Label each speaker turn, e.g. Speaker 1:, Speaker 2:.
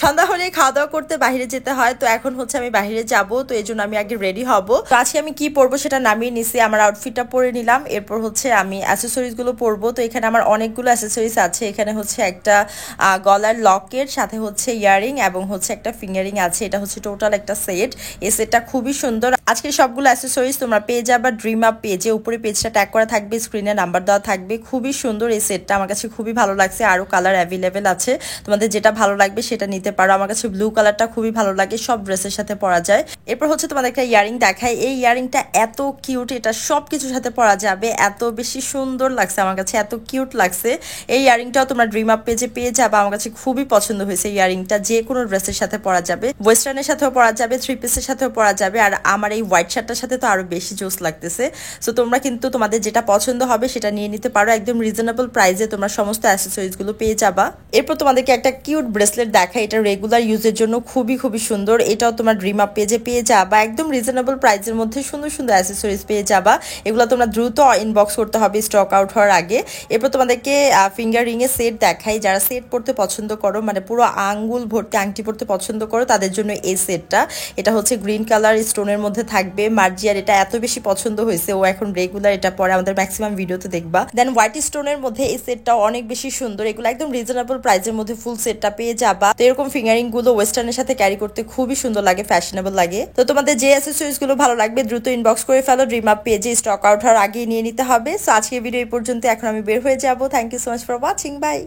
Speaker 1: সন্ধ্যা হলে খাওয়া দাওয়া করতে বাইরে যেতে হয়, তো এখন হচ্ছে আমি বাইরে যাব, তো এই জন্য আমি আগে রেডি হব। তো আজকে আমি কি পরবো সেটা নামিয়ে নিছি, আমার আউটফিটটা পরে নিলাম, এরপর হচ্ছে আমি অ্যাসেসরিজ গুলো পরবো। তো এখানে আমার অনেকগুলো অ্যাসেসরিজ আছে, এখানে হচ্ছে একটা গলার লকেট, সাথে হচ্ছে ইয়ারিং এবং হচ্ছে একটা ফিঙ্গারিং আছে, এটা হচ্ছে টোটাল একটা সেট। এই সেটটা খুবই সুন্দর। আজকে সবগুলো অ্যাসেসরিজ তোমরা পেয়ে যাবা ড্রিম আপ পেজে, উপরে পেজটা ট্যাগ করা থাকবে, স্ক্রিনে নাম্বার দেওয়া থাকবে। খুবই সুন্দর এই সেটটা, আমার কাছে খুবই ভালো লাগছে। আরো কালার অ্যাভেলেবেল আছে, তোমাদের যেটা ভালো লাগবে সেটা নিতে পারো। আমার কাছে ব্লু কালারটা খুবই ভালো লাগে, সব ড্রেসের সাথে পরা যায়। এরপর হচ্ছে তোমাদের একটা ইয়ারিং দেখাই, এই ইয়ারিংটা এত কিউট, এটা সব কিছুর সাথে পরা যাবে, এত বেশি সুন্দর লাগছে আমার কাছে, এত কিউট লাগছে। এই ইয়ারিংটাও তোমরা ড্রিম আপ পেজে পেয়ে যাবে, আমার কাছে খুবই পছন্দ হয়েছে। ইয়ারিংটা যে কোনো ড্রেসের সাথে পরা যাবে, ওয়েস্টার্নের সাথেও পরা যাবে, থ্রি পিসের সাথেও পরা যাবে। আর আমার এই হোয়াইট শার্টটার সাথে তো আরো বেশি জোস লাগতেছে। সো তোমরা কিন্তু তোমাদের যেটা পছন্দ হবে সেটা নিয়ে নিতে পারো, একদম রিজনেবল প্রাইসে তোমরা সমস্ত অ্যাসেসরিজ গুলো পেয়ে যাবা। এরপর তোমাদেরকে একটা কিউট ব্রেসলেট দেখাই, এটা রেগুলার ইউজের জন্য খুবই সুন্দর। এটাও তোমার ড্রিম আপ পেজে পেয়ে যাবা, একদম রিজনেবল প্রাইসের মধ্যে সুন্দর সুন্দর অ্যাসেসরিজ পেয়ে যাবা। এগুলো তোমরা দ্রুত ইনবক্স করতে হবে স্টক আউট হওয়ার আগে। এরপর তোমাদেরকে ফিঙ্গার রিং এর সেট দেখাই, যারা সেট পড়তে পছন্দ করো, মানে পুরো আঙ্গুল ভর্তি আংটি পড়তে পছন্দ করো, তাদের জন্য এই সেটটা। এটা হচ্ছে গ্রিন কালার স্টোনের মধ্যে থাকবে। মার্জিয়ার এটা এত বেশি পছন্দ হয়েছে, ও এখন রেগুলার এটা পরে, আমাদের ম্যাক্সিমাম ভিডিওতে দেখবা। দেন হোয়াইট স্টোনের মধ্যে এই সেটটাও অনেক বেশি সুন্দর, এগুলো একদম রিজনেবল প্রাইসের মধ্যে ফুল সেটটা পেয়ে যাবা। তো এরকম ফিঙ্গারিং গুলো ওয়েস্টার্নের সাথে ক্যারি করতে খুবই সুন্দর লাগে, ফ্যাশনেবল লাগে। তো তোমাদের যে অ্যাসেসরিজ গুলো ভালো লাগবে দ্রুত ইনবক্স করে ফেলো, ড্রিম আপ পেজে স্টক আউট হওয়ার আগে নিয়ে নিতে হবে। সো আজকের ভিডিও এই পর্যন্ত, এখন আমি বের হয়ে যাবো। Thank you so much for watching, by.